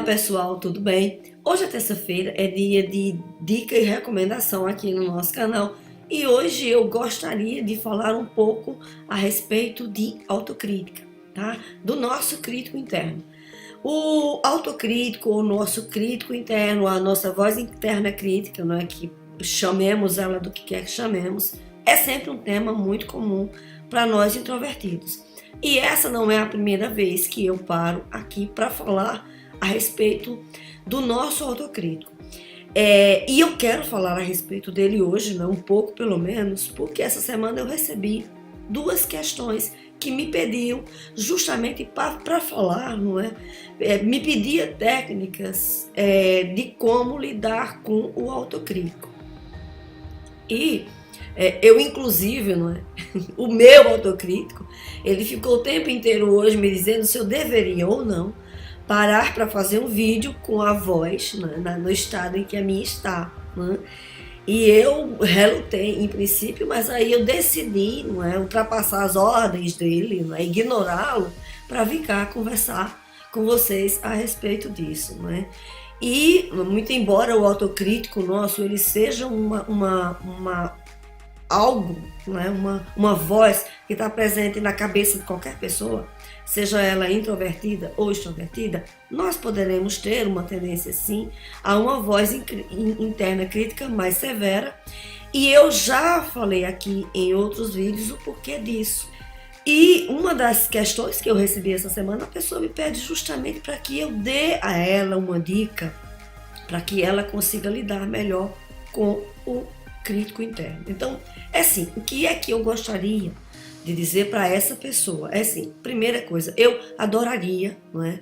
pessoal, tudo bem? Hoje é terça-feira, é dia de dica e recomendação aqui no nosso canal e hoje eu gostaria de falar um pouco a respeito de autocrítica, tá? Do nosso crítico interno. O autocrítico, o nosso crítico interno, a nossa voz interna crítica, não é que chamemos ela do que quer que chamemos, é sempre um tema muito comum para nós introvertidos. E essa não é a primeira vez que eu paro aqui para falar a respeito do nosso autocrítico. E eu quero falar a respeito dele hoje, um pouco pelo menos, porque essa semana eu recebi duas questões que me pediam justamente para falar, não é? Me pedia técnicas de como lidar com o autocrítico. E eu, inclusive, não é? O meu autocrítico, ele ficou o tempo inteiro hoje me dizendo se eu deveria ou não parar para fazer um vídeo com a voz, né, no estado em que a minha está. Né? E eu relutei, em princípio, mas aí eu decidi, não é, ultrapassar as ordens dele, não é, ignorá-lo, para vir cá conversar com vocês a respeito disso. Não é? E, muito embora o autocrítico nosso ele seja algo, né? uma voz que está presente na cabeça de qualquer pessoa, seja ela introvertida ou extrovertida, nós poderemos ter uma tendência sim a uma voz interna crítica mais severa, e eu já falei aqui em outros vídeos o porquê disso. E uma das questões que eu recebi essa semana, a pessoa me pede justamente para que eu dê a ela uma dica para que ela consiga lidar melhor com o crítico interno. Então, assim, o que é que eu gostaria de dizer para essa pessoa? Assim, primeira coisa, eu adoraria, não é,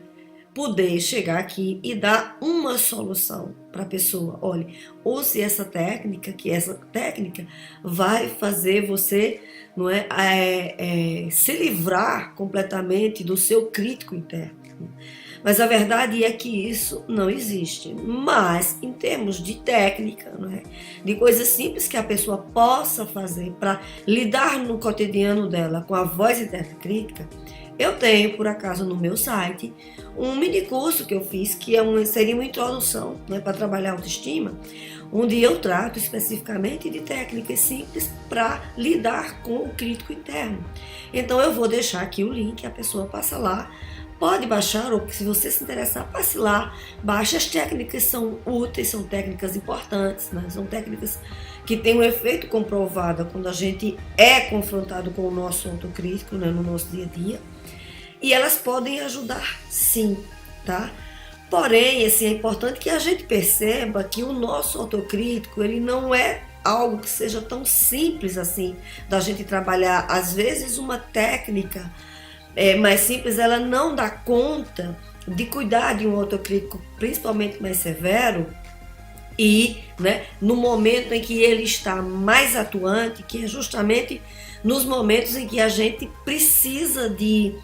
poder chegar aqui e dar uma solução para a pessoa. Olha, use essa técnica, que essa técnica vai fazer você, não é, se livrar completamente do seu crítico interno. Mas a verdade é que isso não existe. Mas, em termos de técnica, não é? De coisas simples que a pessoa possa fazer para lidar no cotidiano dela com a voz interna crítica, eu tenho, por acaso, no meu site, um mini curso que eu fiz, que seria uma introdução, né, para trabalhar a autoestima, onde eu trato especificamente de técnicas simples para lidar com o crítico interno. Então eu vou deixar aqui o link, a pessoa passa lá, pode baixar, ou se você se interessar, passe lá, baixe. As técnicas são úteis, são técnicas importantes, né? São técnicas que têm um efeito comprovado quando a gente é confrontado com o nosso autocrítico, né, no nosso dia a dia, e elas podem ajudar sim, tá? Porém, assim, é importante que a gente perceba que o nosso autocrítico, ele não é algo que seja tão simples assim, da gente trabalhar. Às vezes uma técnica mais simples, ela não dá conta de cuidar de um autocrítico, principalmente mais severo, e, né, no momento em que ele está mais atuante, que é justamente nos momentos em que a gente precisa de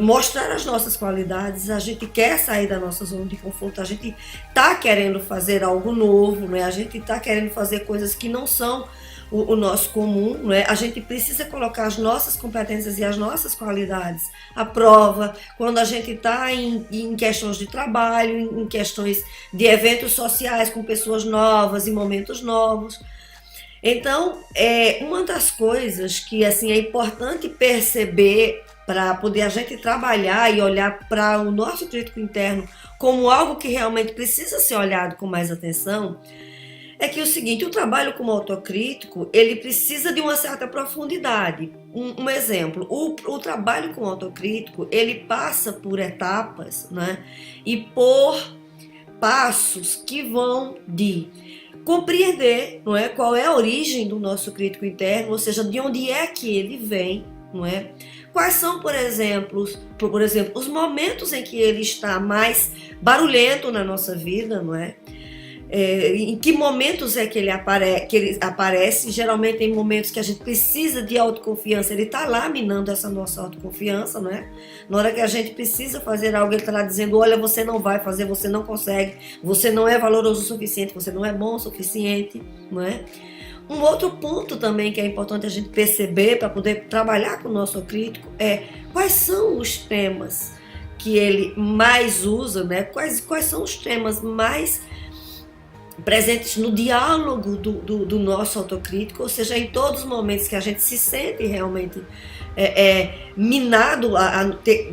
mostrar as nossas qualidades, a gente quer sair da nossa zona de conforto, a gente está querendo fazer algo novo, né? A gente está querendo fazer coisas que não são o nosso comum, né? A gente precisa colocar as nossas competências e as nossas qualidades à prova quando a gente está em questões de trabalho, em questões de eventos sociais com pessoas novas, em momentos novos. Então, uma das coisas que assim, é importante perceber para poder a gente trabalhar e olhar para o nosso crítico interno como algo que realmente precisa ser olhado com mais atenção, é que o seguinte, o trabalho como autocrítico, ele precisa de uma certa profundidade. Um exemplo, o trabalho com autocrítico, ele passa por etapas, né, e por passos que vão de compreender, não é, qual é a origem do nosso crítico interno, ou seja, de onde é que ele vem, não é? Quais são, por exemplo, os momentos em que ele está mais barulhento na nossa vida, não é? Em que momentos é que ele aparece? Geralmente em momentos que a gente precisa de autoconfiança, ele está lá minando essa nossa autoconfiança, não é? Na hora que a gente precisa fazer algo, ele está lá dizendo, olha, você não vai fazer, você não consegue, você não é valoroso o suficiente, você não é bom o suficiente, não é? Um outro ponto também que é importante a gente perceber para poder trabalhar com o nosso crítico é quais são os temas que ele mais usa, né? Quais são os temas mais presentes no diálogo do nosso autocrítico, ou seja, em todos os momentos que a gente se sente realmente minado,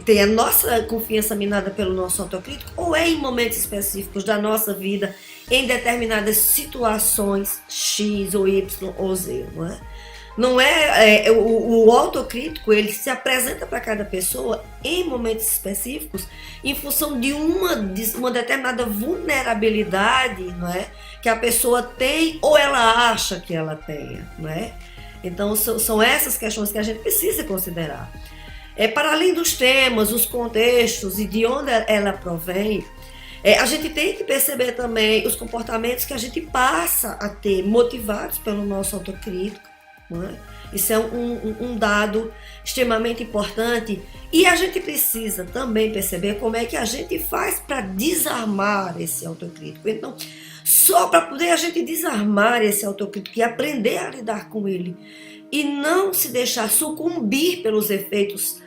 ter a nossa confiança minada pelo nosso autocrítico, ou é em momentos específicos da nossa vida, em determinadas situações X ou Y ou Z, não é? Não é, o autocrítico, ele se apresenta para cada pessoa em momentos específicos em função de uma determinada vulnerabilidade, não é, que a pessoa tem ou ela acha que ela tenha, não é? Então são essas questões que a gente precisa considerar. Para além dos temas, os contextos e de onde ela provém, a gente tem que perceber também os comportamentos que a gente passa a ter motivados pelo nosso autocrítico. Isso é um dado extremamente importante, e a gente precisa também perceber como é que a gente faz para desarmar esse autocrítico. Então, só para poder a gente desarmar esse autocrítico e aprender a lidar com ele e não se deixar sucumbir pelos efeitos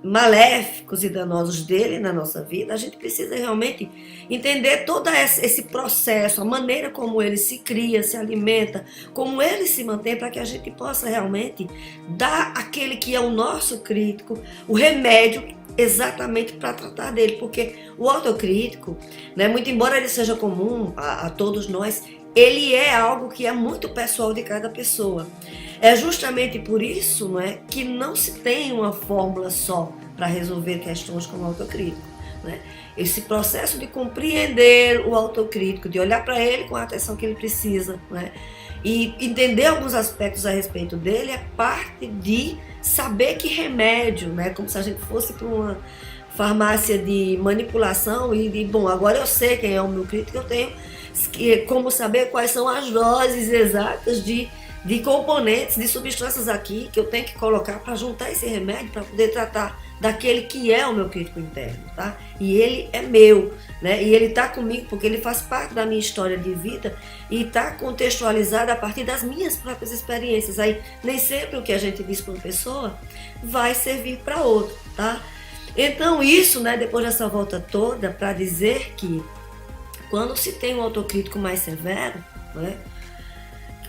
maléficos e danosos dele na nossa vida, a gente precisa realmente entender todo esse processo, a maneira como ele se cria, se alimenta, como ele se mantém, para que a gente possa realmente dar aquele que é o nosso crítico, o remédio exatamente para tratar dele, porque o autocrítico, né, muito embora ele seja comum a todos nós, ele é algo que é muito pessoal de cada pessoa. É justamente por isso, não é, que não se tem uma fórmula só para resolver questões como o autocrítico, né? Esse processo de compreender o autocrítico, de olhar para ele com a atenção que ele precisa, né, e entender alguns aspectos a respeito dele, é parte de saber que remédio, né, como se a gente fosse para uma farmácia de manipulação e bom, agora eu sei quem é o meu crítico, eu tenho como saber quais são as doses exatas de componentes, de substâncias aqui que eu tenho que colocar para juntar esse remédio para poder tratar daquele que é o meu crítico interno, tá? E ele é meu, né? E ele está comigo porque ele faz parte da minha história de vida e está contextualizado a partir das minhas próprias experiências. Aí nem sempre o que a gente diz para uma pessoa vai servir para outra, tá? Então isso, né, depois dessa volta toda, para dizer que quando se tem um autocrítico mais severo, né,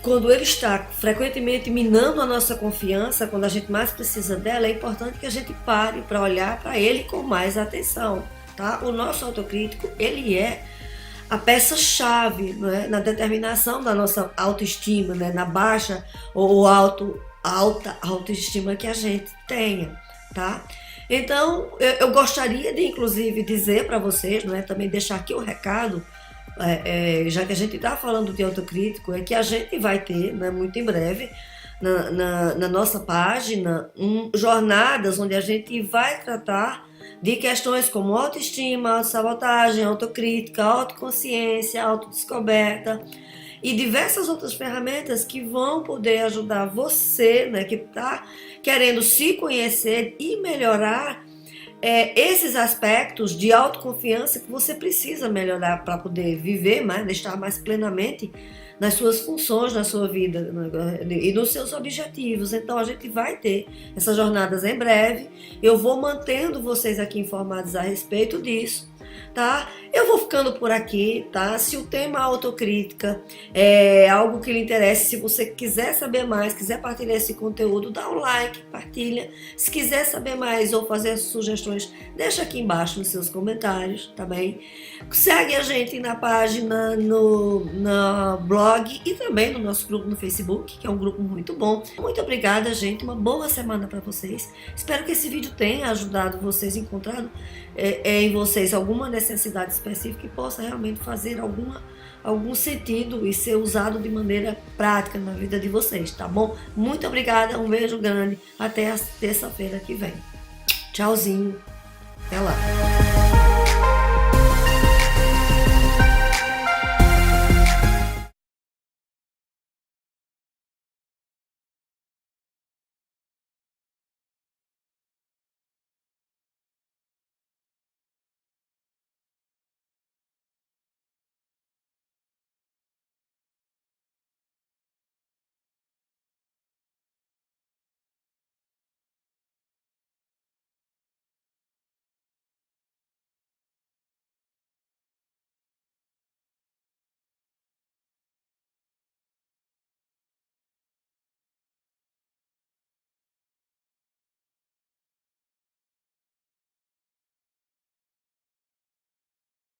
quando ele está frequentemente minando a nossa confiança, quando a gente mais precisa dela, é importante que a gente pare para olhar para ele com mais atenção, tá? O nosso autocrítico, ele é a peça-chave, né, na determinação da nossa autoestima, né, na baixa ou alta autoestima que a gente tenha, tá? Então, eu gostaria de, inclusive, dizer para vocês, né, também deixar aqui o recado, já que a gente está falando de autocrítico, é que a gente vai ter, né, muito em breve, na nossa página, jornadas onde a gente vai tratar de questões como autoestima, autossabotagem, autocrítica, autoconsciência, autodescoberta e diversas outras ferramentas que vão poder ajudar você, né, que está querendo se conhecer e melhorar esses aspectos de autoconfiança que você precisa melhorar para poder viver mais, estar mais plenamente nas suas funções, na sua vida, né, e nos seus objetivos. Então a gente vai ter essas jornadas em breve. Eu vou mantendo vocês aqui informados a respeito disso, tá? Eu vou ficando por aqui, tá? Se o tema autocrítica é algo que lhe interessa, se você quiser saber mais, quiser partilhar esse conteúdo, dá um like, partilha. Se quiser saber mais ou fazer sugestões, deixa aqui embaixo nos seus comentários, tá bem? Segue a gente na página, no blog e também no nosso grupo no Facebook, que é um grupo muito bom. Muito obrigada, gente. Uma boa semana para vocês. Espero que esse vídeo tenha ajudado vocês, encontrado em vocês alguma necessidade específica e possa realmente fazer algum sentido e ser usado de maneira prática na vida de vocês, tá bom? Muito obrigada, um beijo grande, até a terça-feira que vem. Tchauzinho, até lá.